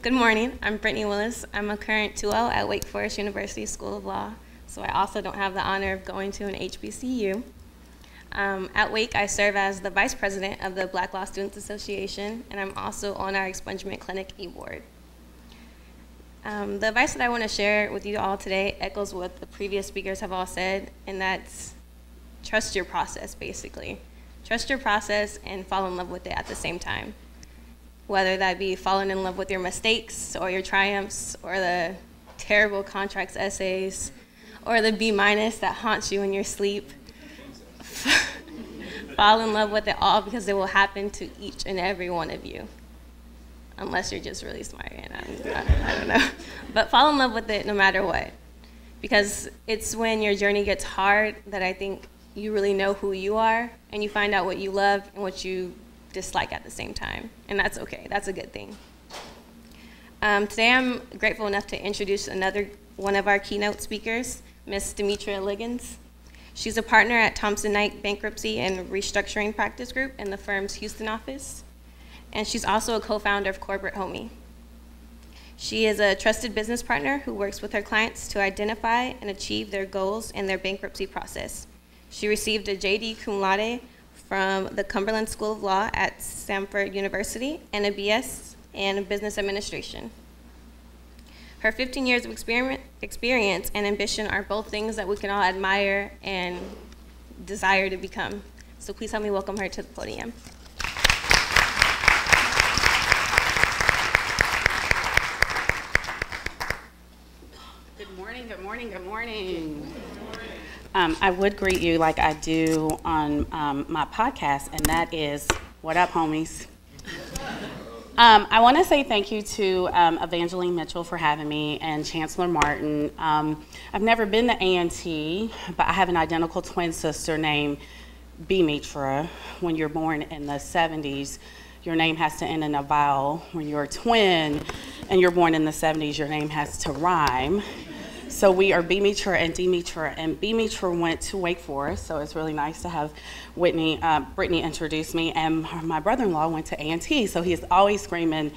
Good morning. I'm Brittney Willis. I'm a current 2L at Wake Forest University School of Law, so I also don't have the honor of going to an HBCU. At Wake, I serve as the Vice President of the Black Law Students Association, and I'm also on our Expungement Clinic e-board. The advice that I want to share with you all today echoes what the previous speakers have all said, and that's trust your process, basically. Trust your process and fall in love with it at the same time. Whether that be falling in love with your mistakes or your triumphs or the terrible contracts essays or the B- that haunts you in your sleep. Fall in love with it all because it will happen to each and every one of you. Unless you're just really smart, and I don't know. But fall in love with it no matter what. Because it's when your journey gets hard that I think you really know who you are and you find out what you love and what you dislike at the same time, and that's okay. That's a good thing. Today I'm grateful enough to introduce another one of our keynote speakers, Ms. Demetra Liggins. She's a partner at Thompson Knight Bankruptcy and Restructuring Practice Group in the firm's Houston office, and she's also a co-founder of Corporate Homie. She is a trusted business partner who works with her clients to identify and achieve their goals in their bankruptcy process. She received a JD Cum Laude from the Cumberland School of Law at Stanford University and a BS in Business Administration. Her 15 years of experience and ambition are both things that we can all admire and desire to become. So please help me welcome her to the podium. Good morning, good morning, good morning. I would greet you like I do on my podcast, and that is, what up, homies? I want to say thank you to Evangeline Mitchell for having me and Chancellor Martin. I've never been to A&T, but I have an identical twin sister named Demetra. When you're born in the 70s, your name has to end in a vowel. When you're a twin and you're born in the 70s, your name has to rhyme. So we are Demetra, and Demetra went to Wake Forest, so it's really nice to have Brittney introduce me, and my brother-in-law went to A&T, so he's always screaming.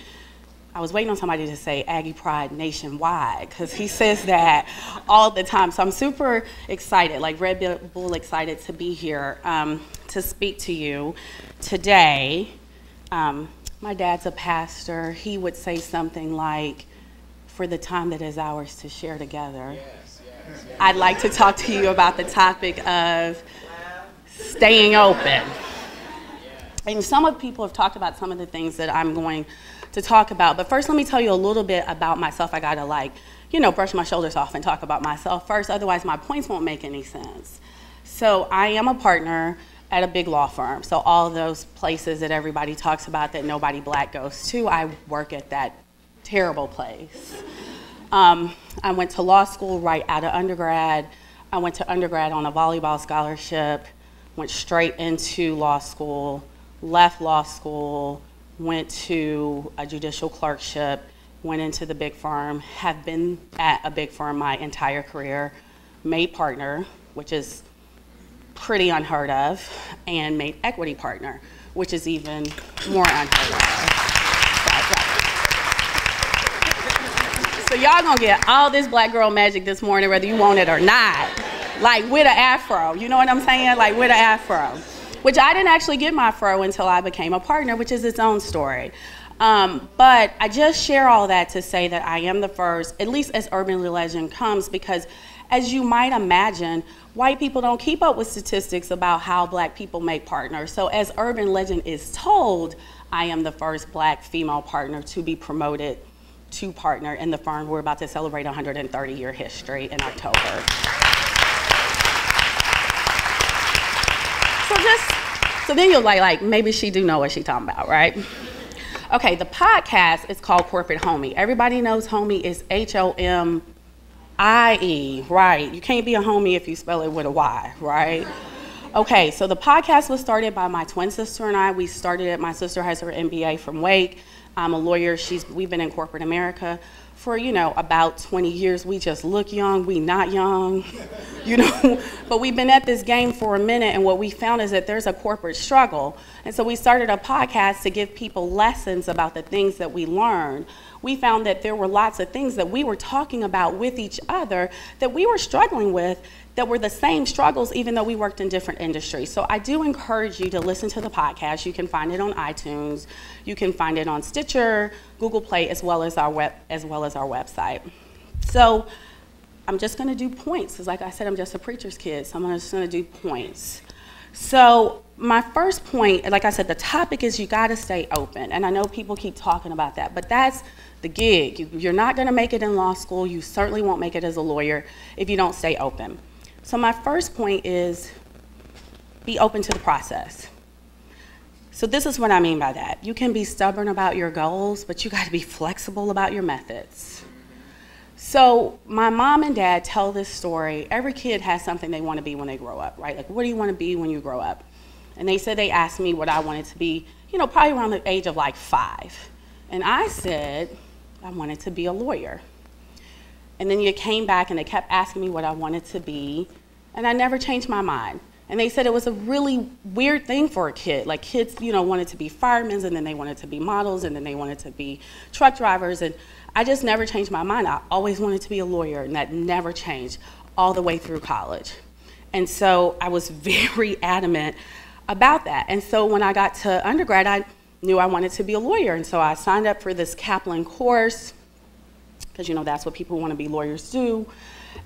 I was waiting on somebody to say Aggie Pride nationwide, because he says that all the time, so I'm super excited, like Red Bull excited to be here to speak to you today. My dad's a pastor. He would say something like, for the time that is ours to share together. Yes. I'd like to talk to you about the topic of staying open. And some of the people have talked about some of the things that I'm going to talk about, but first let me tell you a little bit about myself. I gotta brush my shoulders off and talk about myself first, otherwise my points won't make any sense. So I am a partner at a big law firm. So all those places that everybody talks about that nobody black goes to, I work at that terrible place. I went to law school right out of undergrad. I went to undergrad on a volleyball scholarship, went straight into law school, left law school, went to a judicial clerkship, went into the big firm, have been at a big firm my entire career, made partner, which is pretty unheard of, and made equity partner, which is even more unheard of. So y'all gonna get all this black girl magic this morning, whether you want it or not. Like with an afro, you know what I'm saying? Like with an afro. Which I didn't actually get my fro until I became a partner, which is its own story. But I just share all that to say that I am the first, at least as urban legend comes, because as you might imagine, white people don't keep up with statistics about how black people make partners. So as urban legend is told, I am the first black female partner to be promoted to partner in the firm. We're about to celebrate 130-year history in October. So then you'll like maybe she do know what she's talking about, right? Okay, the podcast is called Corporate Homie. Everybody knows homie is H-O-M-I-E, right? You can't be a homie if you spell it with a Y, right? Okay, so the podcast was started by my twin sister and I. We started it, my sister has her MBA from Wake. I'm a lawyer. We've been in corporate America for, about 20 years, we just look young, we not young, but we've been at this game for a minute, and what we found is that there's a corporate struggle. And so we started a podcast to give people lessons about the things that we learned. We found that there were lots of things that we were talking about with each other that we were struggling with that were the same struggles, even though we worked in different industries. So I do encourage you to listen to the podcast. You can find it on iTunes. You can find it on Stitcher, Google Play, as well as our website. So I'm just going to do points, because like I said, I'm just a preacher's kid, so I'm just going to do points. So my first point, like I said, the topic is you got to stay open. And I know people keep talking about that, but that's the gig. You're not going to make it in law school. You certainly won't make it as a lawyer if you don't stay open. So my first point is be open to the process. So this is what I mean by that. You can be stubborn about your goals, but you got to be flexible about your methods. So my mom and dad tell this story. Every kid has something they want to be when they grow up, right? Like, what do you want to be when you grow up? And they said they asked me what I wanted to be, probably around the age of like 5. And I said I wanted to be a lawyer. And then you came back and they kept asking me what I wanted to be, and I never changed my mind. And they said it was a really weird thing for a kid. Like kids, wanted to be firemen, and then they wanted to be models, and then they wanted to be truck drivers. And I just never changed my mind. I always wanted to be a lawyer, and that never changed all the way through college. And so I was very adamant about that. And so when I got to undergrad, I knew I wanted to be a lawyer. And so I signed up for this Kaplan course, because that's what people who want to be lawyers do.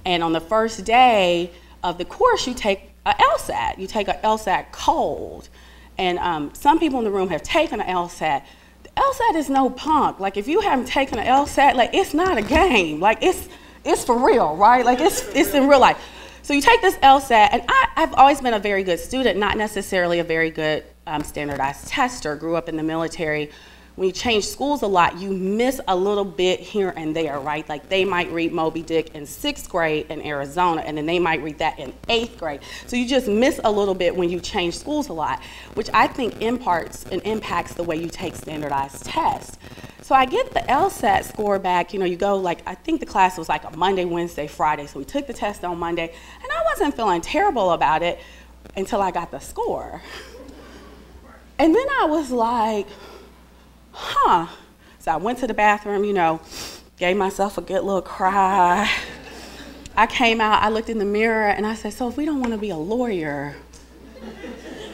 And on the first day of the course, you take a LSAT. You take a LSAT cold. And some people in the room have taken an LSAT. The LSAT is no punk. Like, if you haven't taken an LSAT, like, it's not a game. Like, it's for real, right? Like, it's in real life. So you take this LSAT, and I've always been a very good student, not necessarily a very good standardized tester. Grew up in the military. When you change schools a lot, you miss a little bit here and there, right? Like they might read Moby Dick in 6th grade in Arizona, and then they might read that in 8th grade. So you just miss a little bit when you change schools a lot, which I think imparts and impacts the way you take standardized tests. So I get the LSAT score back, you go like, I think the class was like a Monday, Wednesday, Friday. So we took the test on Monday, and I wasn't feeling terrible about it until I got the score. And then I was like, huh. So I went to the bathroom, gave myself a good little cry. I came out, I looked in the mirror, and I said, so if we don't want to be a lawyer,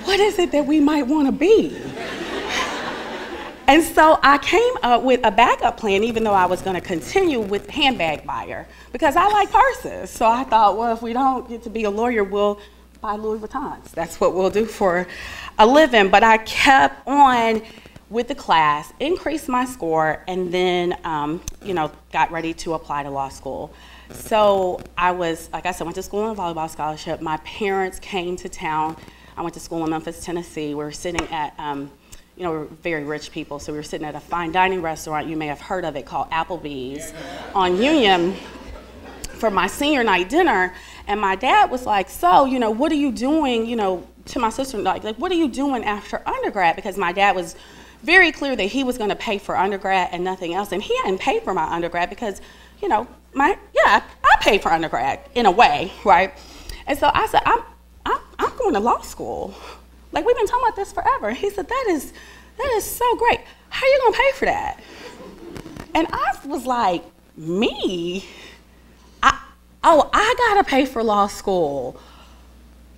what is it that we might want to be? And so I came up with a backup plan, even though I was going to continue with handbag buyer, because I like purses. So I thought, well, if we don't get to be a lawyer, we'll buy Louis Vuittons. That's what we'll do for a living. But I kept on with the class, increased my score, and then, got ready to apply to law school. So I was, like I said, went to school on a volleyball scholarship. My parents came to town. I went to school in Memphis, Tennessee. We were sitting at, we were very rich people, so we were sitting at a fine dining restaurant, you may have heard of it, called Applebee's on Union for my senior night dinner. And my dad was like, so, what are you doing, to my sister, like, what are you doing after undergrad? Because my dad was very clear that he was going to pay for undergrad and nothing else. And he hadn't paid for my undergrad because, I paid for undergrad in a way, right? And so I said, I'm going to law school. Like, we've been talking about this forever. He said, that is so great. How are you going to pay for that? And I was like, me? I got to pay for law school.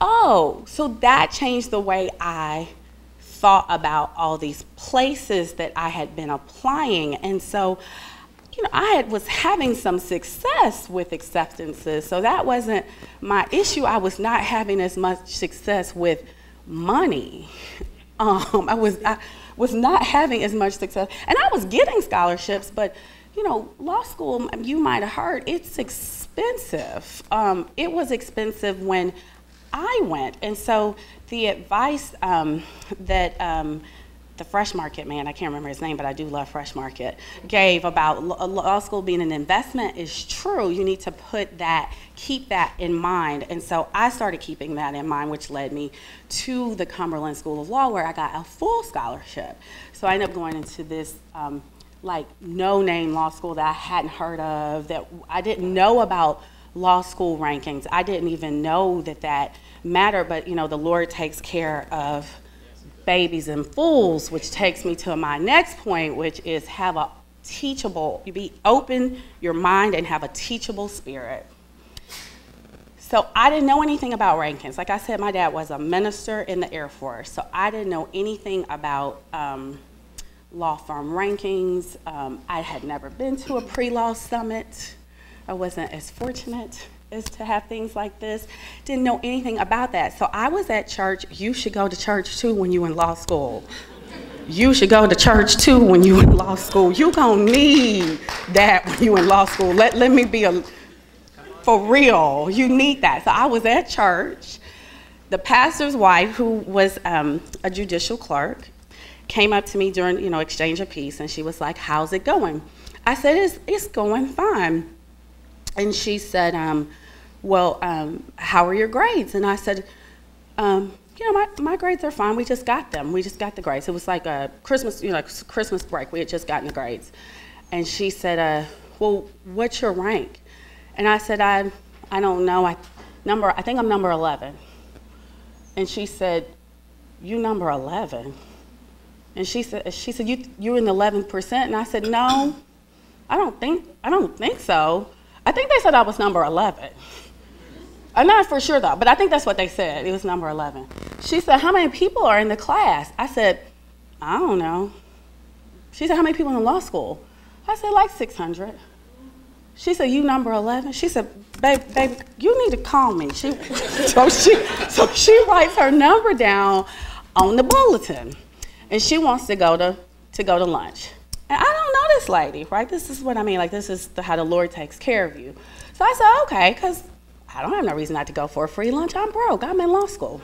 Oh, so that changed the way I thought about all these places that I had been applying. And so, I was having some success with acceptances. So that wasn't my issue. I was not having as much success with money. I was not having as much success. And I was getting scholarships, but, law school, you might have heard, it's expensive. It was expensive when I went. And so the advice that the Fresh Market man, I can't remember his name, but I do love Fresh Market, gave about law school being an investment is true. You need to keep that in mind. And so I started keeping that in mind, which led me to the Cumberland School of Law, where I got a full scholarship. So I ended up going into this like no-name law school that I hadn't heard of, that I didn't know about law school rankings. I didn't even know that that mattered, but you know, the Lord takes care of babies and fools, which takes me to my next point, which is have a teachable, be open your mind and have a teachable spirit. So I didn't know anything about rankings. Like I said, my dad was a minister in the Air Force, so I didn't know anything about law firm rankings. I had never been to a pre-law summit. I wasn't as fortunate as to have things like this. Didn't know anything about that. So I was at church. You should go to church too when you're in law school. You should go to church too when you're in law school. You're gonna need that when you're in law school. Let me be for real. You need that. So I was at church. The pastor's wife, who was a judicial clerk, came up to me during, you know, exchange of peace, and she was like, "How's it going?" I said, it's going fine. And she said, well, how are your grades? And I said, you know, my grades are fine. We just got them. We just got the grades. It was like a Christmas, you know, like Christmas break. We had just gotten the grades. And she said, well, what's your rank? And I said, I don't know. I think I'm number 11. And she said, you number 11? And she said, you're in the 11%? And I said, no, I don't think so. I think they said I was number 11. I'm not for sure though, but I think that's what they said. It was number 11. She said, how many people are in the class? I said, I don't know. She said, how many people in law school? I said, like 600. She said, you number 11? She said, baby, you need to call me. So she writes her number down on the bulletin, and she wants to go to lunch. And I don't know this lady, right? This is what I mean, like this is how the Lord takes care of you. So I said, okay, because I don't have no reason not to go for a free lunch. I'm broke, I'm in law school.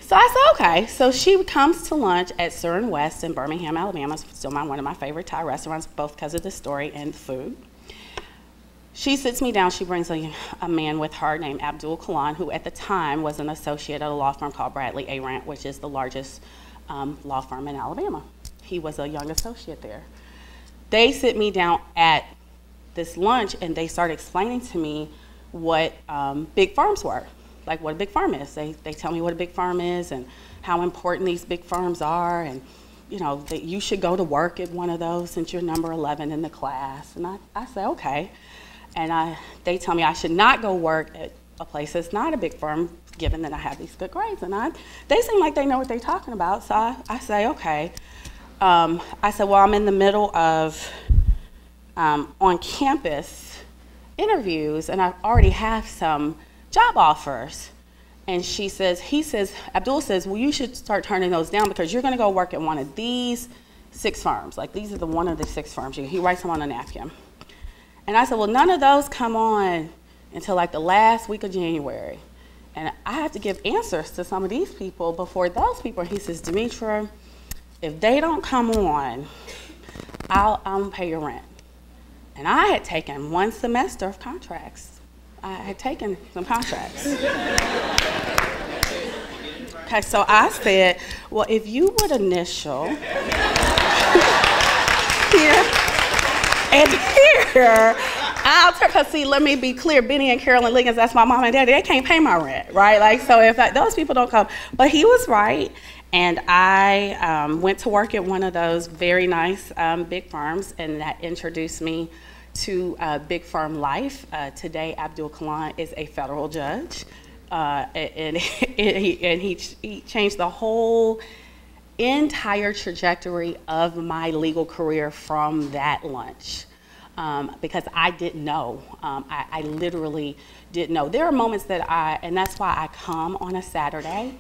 So I said, okay. So she comes to lunch at Sur and West in Birmingham, Alabama. It's still one of my favorite Thai restaurants, both because of the story and the food. She sits me down, she brings a man with her named Abdul Kalan, who at the time was an associate at a law firm called Bradley Arant, which is the largest law firm in Alabama. He was a young associate there. They sit me down at this lunch and they start explaining to me what big firms were, like what a big firm is. They tell me what a big firm is and how important these big firms are, and you know, that you should go to work at one of those since you're number 11 in the class. And I say, okay. And they tell me I should not go work at a place that's not a big firm, given that I have these good grades. And they seem like they know what they're talking about, so I say, okay. I said, well, I'm in the middle of on-campus interviews, and I already have some job offers. And Abdul says, well, you should start turning those down because you're going to go work at one of these 6 firms. Like, these are one of the 6 firms. He writes them on a napkin. And I said, well, none of those come on until like the last week of January. And I have to give answers to some of these people before those people. He says, Demetra, if they don't come on, I'll pay your rent. And I had taken 1 semester of contracts. I had taken some contracts. Okay, so I said, well, if you would initial here and here, because see, let me be clear, Benny and Carolyn Liggins, that's my mom and daddy, they can't pay my rent, right? Like, so if those people don't come, but he was right. And I went to work at one of those very nice big firms, and that introduced me to big firm life. Today, Abdul Kalan is a federal judge, and he changed the whole entire trajectory of my legal career from that lunch, because I didn't know. I literally didn't know. There are moments that and that's why I come on a Saturday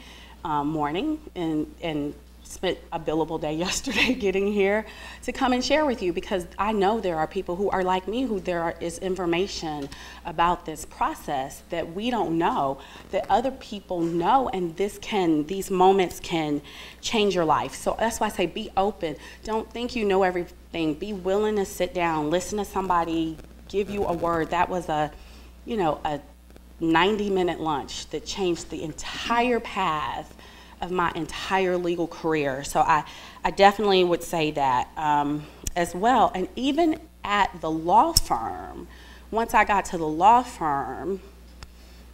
morning and spent a billable day yesterday getting here to come and share with you, because I know there are people who are like me, who is information about this process that we don't know, that other people know, and these moments can change your life. So that's why I say be open. Don't think you know everything. Be willing to sit down, listen to somebody give you a word. That was a 90-minute lunch that changed the entire path of my entire legal career. So I definitely would say that as well. And even at the law firm, once I got to the law firm,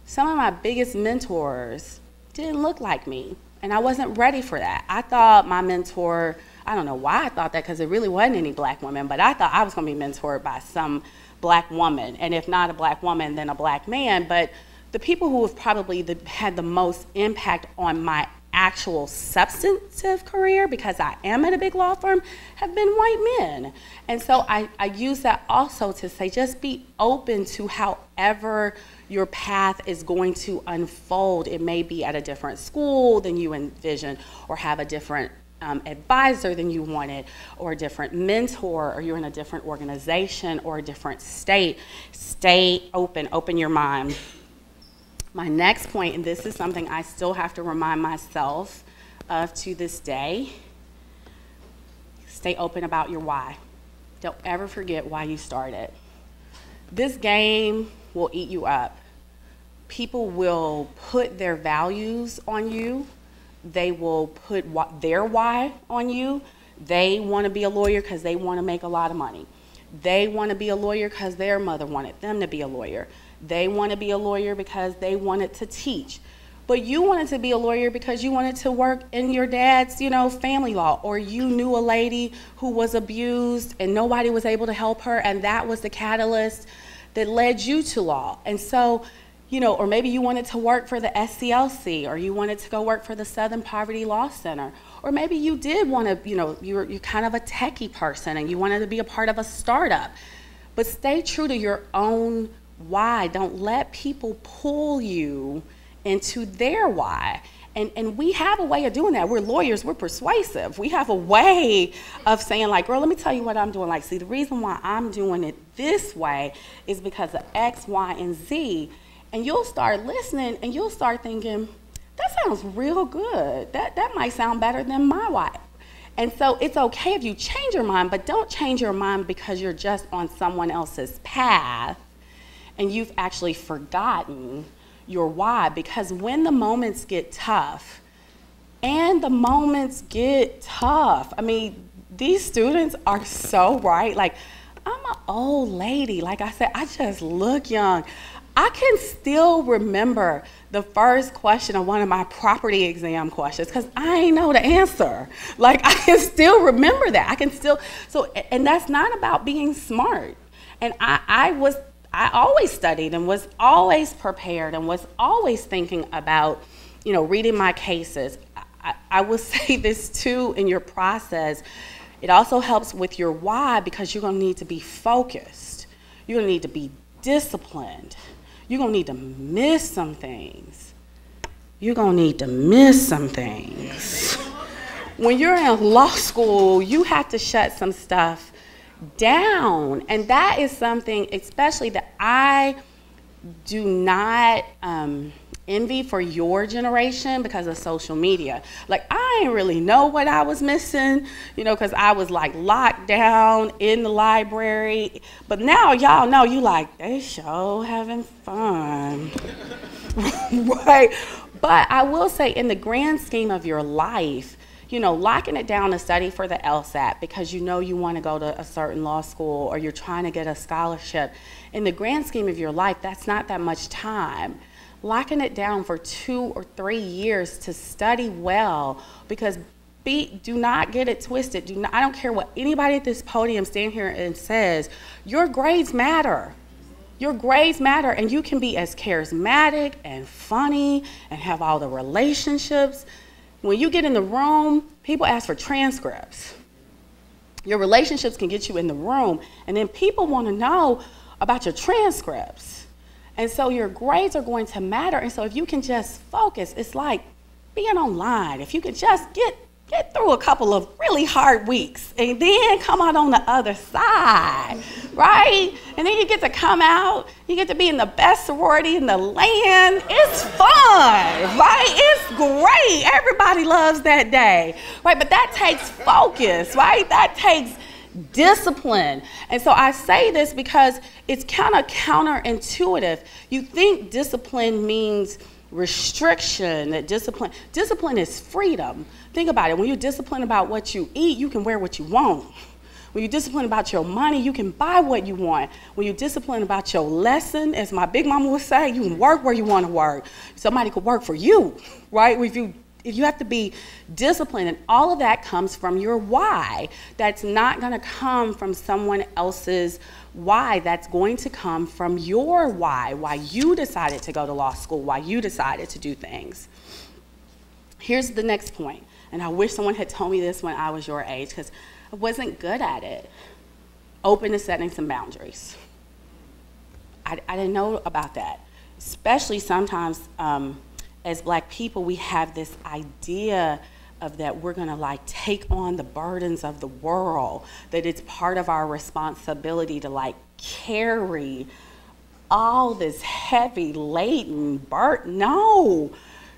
some of my biggest mentors didn't look like me, and I wasn't ready for that. I thought my mentor, I don't know why I thought that, because there really wasn't any black women, but I thought I was going to be mentored by some black woman, and if not a black woman, then a black man. But the people who have probably had the most impact on my actual substantive career, because I am at a big law firm, have been white men. And so I use that also to say, just be open to however your path is going to unfold. It may be at a different school than you envisioned, or have a different advisor than you wanted, or a different mentor, or you're in a different organization or a different state. Stay open, open your mind. My next point, and this is something I still have to remind myself of to this day, stay open about your why. Don't ever forget why you started. This game will eat you up. People will put their values on you. They will put their why on you. They want to be a lawyer because they want to make a lot of money. They want to be a lawyer because their mother wanted them to be a lawyer. They want to be a lawyer because they wanted to teach. But you wanted to be a lawyer because you wanted to work in your dad's, family law, or you knew a lady who was abused and nobody was able to help her, and that was the catalyst that led you to law. And so, or maybe you wanted to work for the SCLC, or you wanted to go work for the Southern Poverty Law Center, or maybe you did want to, you're kind of a techie person and you wanted to be a part of a startup. But stay true to your own why. Don't let people pull you into their why. And we have a way of doing that. We're lawyers, we're persuasive. We have a way of saying, like, girl, let me tell you what I'm doing. Like, see, the reason why I'm doing it this way is because of X, Y, and Z. And you'll start listening and you'll start thinking, that sounds real good. That might sound better than my why. And so it's okay if you change your mind, but don't change your mind because you're just on someone else's path and you've actually forgotten your why. Because when the moments get tough, and the moments get tough, I mean, these students are so right. Like, I'm an old lady. Like I said, I just look young. I can still remember the first question of one of my property exam questions because I ain't know the answer. Like, I can still remember that. I can still, and that's not about being smart. And I always studied and was always prepared and was always thinking about, reading my cases. I will say this too in your process. It also helps with your why because you're going to need to be focused. You're going to need to be disciplined. You're going to need to miss some things. You're going to need to miss some things. When you're in law school, you have to shut some stuff down. And that is something especially that I do not envy for your generation because of social media. Like, I didn't really know what I was missing, because I was like locked down in the library. But now y'all know, you like, they sure having fun. Right? But I will say, in the grand scheme of your life, locking it down to study for the LSAT because you want to go to a certain law school or you're trying to get a scholarship, in the grand scheme of your life, that's not that much time. Locking it down for 2 or 3 years to study well, because do not get it twisted. I don't care what anybody at this podium stand here and says, your grades matter. Your grades matter, and you can be as charismatic and funny and have all the relationships. When you get in the room, people ask for transcripts. Your relationships can get you in the room, and then people want to know about your transcripts. And so your grades are going to matter. And so if you can just focus, it's like being online. If you could just get through a couple of really hard weeks and then come out on the other side, right? And then you get to come out, you get to be in the best sorority in the land. It's fun, right? It's great. Everybody loves that day, right? But that takes focus, right? That takes discipline. And so I say this because it's kind of counterintuitive. You think discipline means restriction, that discipline is freedom. Think about it. When you're disciplined about what you eat, you can wear what you want. When you're disciplined about your money, you can buy what you want. When you're disciplined about your lesson, as my big mama would say, you can work where you want to work. Somebody could work for you, right? If you have to be disciplined, and all of that comes from your why. That's not going to come from someone else's why. That's going to come from your why you decided to go to law school, why you decided to do things. Here's the next point, and I wish someone had told me this when I was your age, because I wasn't good at it. Open to setting some boundaries. I didn't know about that, especially sometimes as Black people, we have this idea of that we're gonna like take on the burdens of the world, that it's part of our responsibility to like carry all this heavy laden burden. No,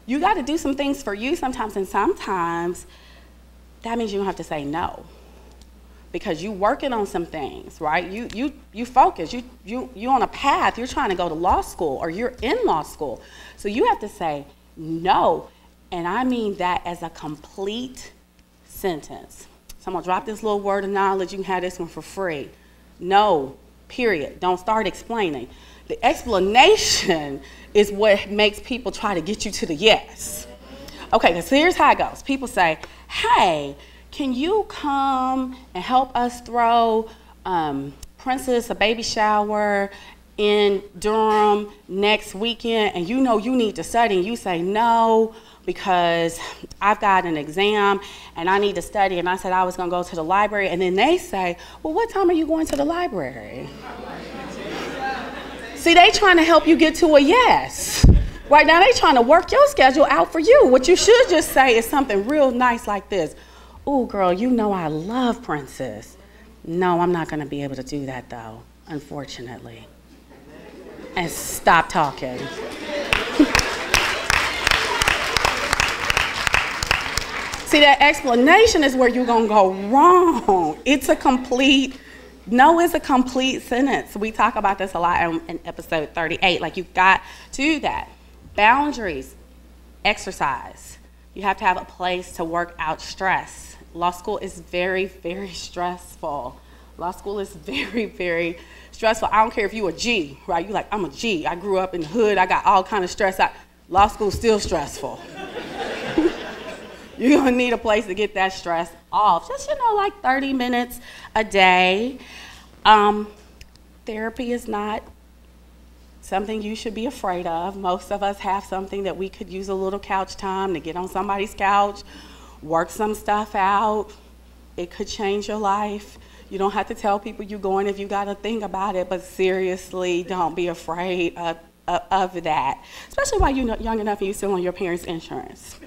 you gotta do some things for you sometimes, and sometimes that means you don't have to say no, because you working on some things, right? You focus, you on a path, you're trying to go to law school, or you're in law school. So you have to say no, and I mean that as a complete sentence. So I'm gonna drop this little word of knowledge, you can have this one for free. No, period. Don't start explaining. The explanation is what makes people try to get you to the yes. Okay, so here's how it goes. People say, hey, can you come and help us throw Princess a baby shower in Durham next weekend, and you know you need to study, and you say no because I've got an exam and I need to study, and I said I was gonna go to the library, and then they say, well, what time are you going to the library? See, they trying to help you get to a yes. Right now they trying to work your schedule out for you. What you should just say is something real nice like this. Oh, girl, you know I love Princess. No, I'm not going to be able to do that, though, unfortunately. And stop talking. See, that explanation is where you're going to go wrong. It's a complete, no is a complete sentence. We talk about this a lot in episode 38. Like, you've got to do that. Boundaries, exercise. You have to have a place to work out stress. Law school is very, very stressful. Law school is very, very stressful. I don't care if you're a G, right? You're like, I'm a G. I grew up in the hood. I got all kind of stress out. Law school's still stressful. You're gonna need a place to get that stress off. Just, like 30 minutes a day. Therapy is not something you should be afraid of. Most of us have something that we could use a little couch time to get on somebody's couch, work some stuff out. It could change your life. You don't have to tell people you're going if you got to think about it, but seriously, don't be afraid of that, especially while you're young enough and you're still on your parents' insurance.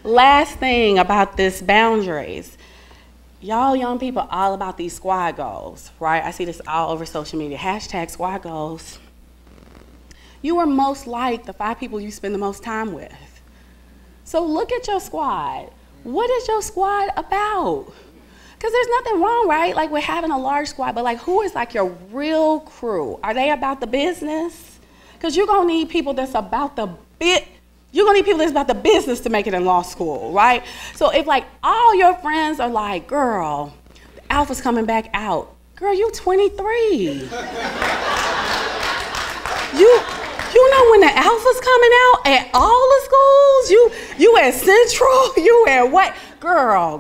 Last thing about this boundaries. Y'all young people are all about these squad goals, right? I see this all over social media. Hashtag squad goals. You are most like the 5 people you spend the most time with. So look at your squad. What is your squad about? Because there's nothing wrong, right? Like with having a large squad, but like who is like your real crew? Are they about the business? Because you're gonna need people that's about the You're gonna need people that's about the business to make it in law school, right? So if like all your friends are like, girl, the alpha's coming back out. Girl, you 23. You know when the alpha's coming out at all the schools? You at Central, you at what? Girl,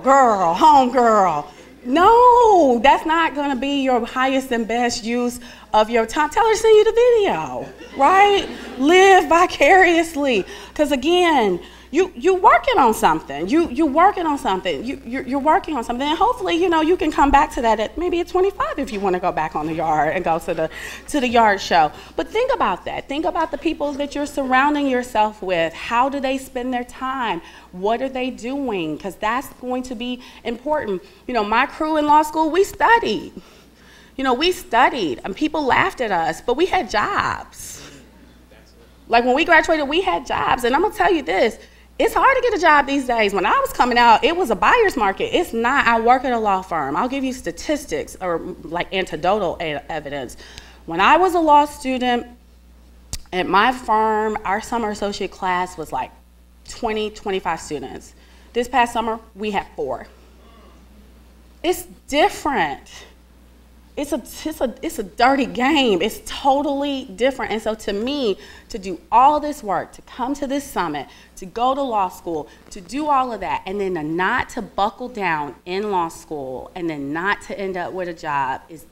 home girl. No, that's not gonna be your highest and best use of your time. Tell her to send you the video, right? Live vicariously. Because again, you working on something. You're working on something. You're working on something. And hopefully, you can come back to that at maybe at 25 if you want to go back on the yard and go to the yard show. But think about that. Think about the people that you're surrounding yourself with. How do they spend their time? What are they doing? Because that's going to be important. My crew in law school, we studied. We studied and people laughed at us, but we had jobs. Like when we graduated, we had jobs. And I'm gonna tell you this, it's hard to get a job these days. When I was coming out, it was a buyer's market. It's not. I work at a law firm. I'll give you statistics or like anecdotal evidence. When I was a law student, At my firm, our summer associate class was like 20, 25 students. This past summer, we had 4. It's different. It's a dirty game. It's totally different. And so to me, to do all this work, to come to this summit, to go to law school, to do all of that, and then not to buckle down in law school, and then not to end up with a job is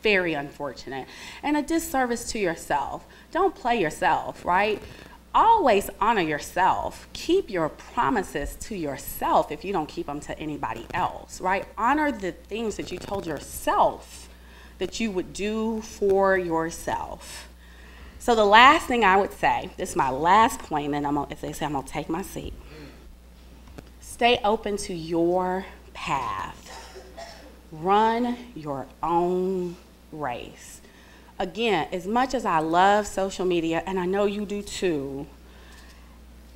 very unfortunate and a disservice to yourself. Don't play yourself, right? Always honor yourself. Keep your promises to yourself if you don't keep them to anybody else, right? Honor the things that you told yourself that you would do for yourself. So the last thing I would say, this is my last point, and as they say, I'm gonna take my seat. Stay open to your path. Run your own race. Again, as much as I love social media, and I know you do too,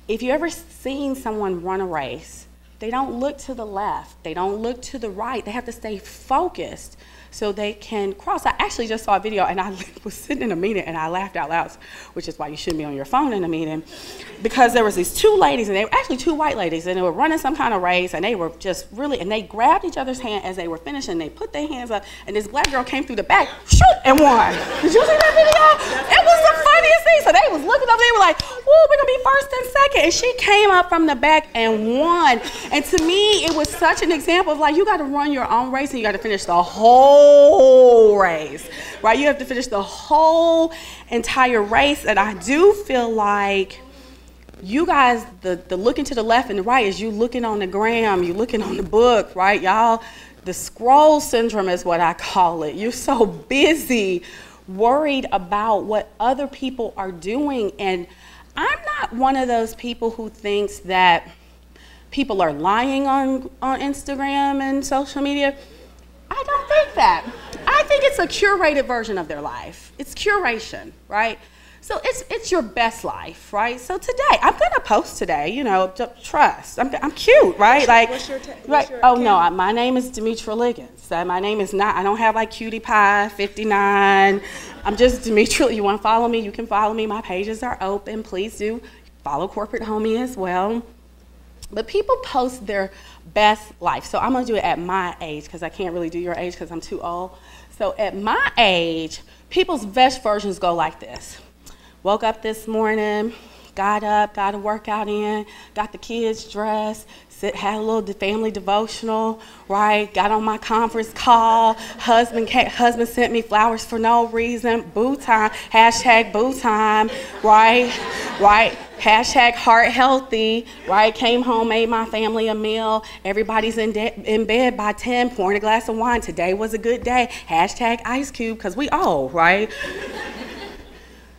if you ever seen someone run a race, they don't look to the left, they don't look to the right, they have to stay focused so they can cross. I actually just saw a video, and I was sitting in a meeting and I laughed out loud, which is why you shouldn't be on your phone in a meeting, because there was these 2 ladies, and they were actually 2 white ladies, and they were running some kind of race, and they were just really, and they grabbed each other's hand as they were finishing, they put their hands up, and this black girl came through the back, shoot, and won. Did you see that video? It was the funniest thing. So they was looking up, they were like, whoa, we're gonna be first and second, and she came up from the back and won. And to me, it was such an example of like, you gotta run your own race, and you gotta finish the whole race, right? You have to finish the whole entire race. And I do feel like you guys, the looking to the left and the right is you looking on the gram, you looking on the book, right? Y'all, the scroll syndrome is what I call it. You're so busy worried about what other people are doing. And I'm not one of those people who thinks that people are lying on Instagram and social media. I don't think that. I think it's a curated version of their life. It's curation, right? So it's your best life, right? So today, I'm gonna post today, you know, trust. I'm cute, right? Like, right? Oh no, my name is Demetra Liggins. My name is not, I don't have like Cutie Pie 59. I'm just Demetra. You wanna follow me, you can follow me. My pages are open, please do. Follow Corporate Homie as well. But people post their best life. So I'm gonna do it at my age, because I can't really do your age because I'm too old. So at my age, people's best versions go like this. Woke up this morning, got up, got a workout in, got the kids dressed, had a little family devotional, right? Got on my conference call. Husband sent me flowers for no reason. Boo time, hashtag boo time, right? Right? Hashtag heart healthy, right? Came home, made my family a meal. Everybody's in bed by 10, pouring a glass of wine. Today was a good day. Hashtag ice cube, because we old, right?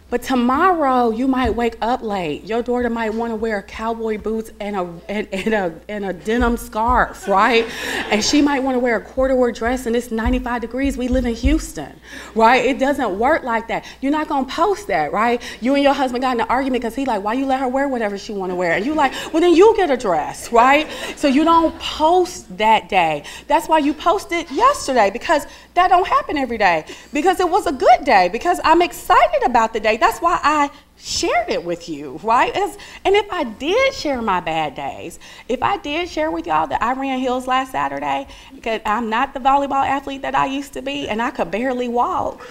But tomorrow, you might wake up late. Your daughter might want to wear cowboy boots and a denim scarf, right? And she might want to wear a corduroy dress, and it's 95 degrees. We live in Houston, right? It doesn't work like that. You're not going to post that, right? You and your husband got in an argument because he's like, why you let her wear whatever she want to wear? And you like, well, then you get a dress, right? So you don't post that day. That's why you posted yesterday, because that don't happen every day, because it was a good day, because I'm excited about the day. That's why I shared it with you, right? And if I did share my bad days, if I did share with y'all that I ran hills last Saturday, because I'm not the volleyball athlete that I used to be, and I could barely walk.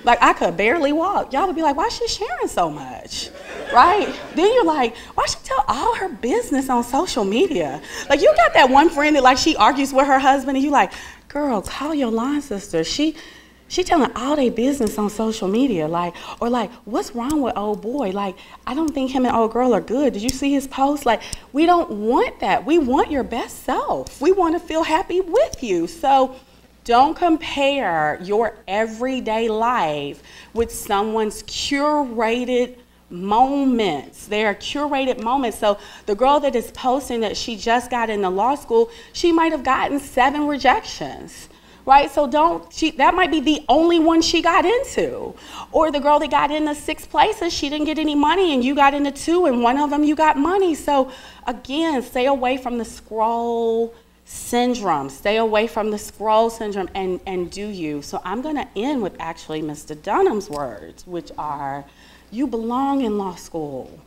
Like, I could barely walk. Y'all would be like, why is she sharing so much, right? Then you're like, why she tell all her business on social media? Like, you got that one friend that, like, she argues with her husband, and you like, girl, call your line sister. She telling all their business on social media, like, or like, what's wrong with old boy? Like, I don't think him and old girl are good. Did you see his post? Like, we don't want that. We want your best self. We want to feel happy with you. So don't compare your everyday life with someone's curated moments. They are curated moments. So the girl that is posting that she just got into law school, she might have gotten 7 rejections. Right? So that might be the only one she got into. Or the girl that got into 6 places, she didn't get any money, and you got into 2, and one of them you got money. So again, stay away from the scroll syndrome. Stay away from the scroll syndrome and do you. So I'm gonna end with actually Mr. Dunham's words, which are, You belong in law school.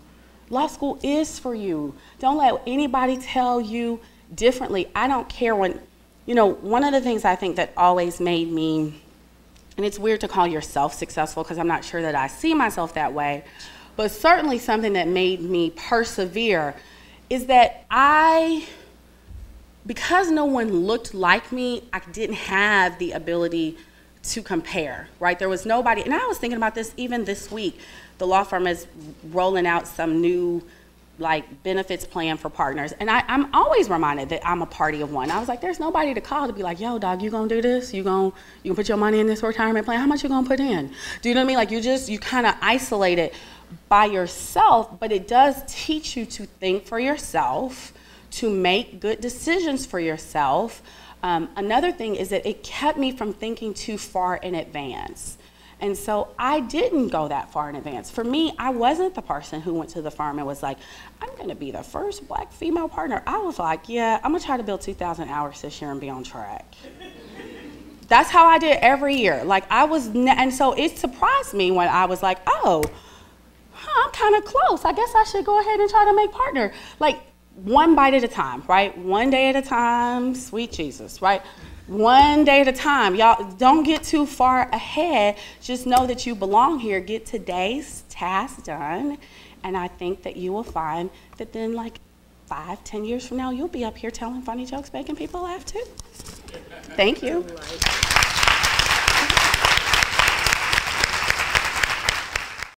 Law school is for you. Don't let anybody tell you differently. I don't care when, one of the things I think that always made me, and it's weird to call yourself successful because I'm not sure that I see myself that way, but certainly something that made me persevere is that because no one looked like me, I didn't have the ability to compare, right? There was nobody, and I was thinking about this even this week. The law firm is rolling out some new benefits plan for partners, and I'm always reminded that I'm a party of one. I was like, there's nobody to call to be like, yo, dog, you gonna do this? You gonna put your money in this retirement plan? How much you gonna put in? Do you know what I mean? You kind of isolate it by yourself, but it does teach you to think for yourself, to make good decisions for yourself. Another thing is that it kept me from thinking too far in advance. And so I didn't go that far in advance. For me, I wasn't the person who went to the firm and was like, I'm gonna be the first Black female partner. I was like, yeah, I'm gonna try to build 2,000 hours this year and be on track. That's how I did every year. And so it surprised me when I was like, oh, I'm kind of close. I guess I should go ahead and try to make partner. One bite at a time, right? One day at a time, sweet Jesus, right? One day at a time. Y'all don't get too far ahead. Just know that you belong here. Get today's task done. And I think that you will find that then 5-10 years from now, you'll be up here telling funny jokes, making people laugh too. Thank you.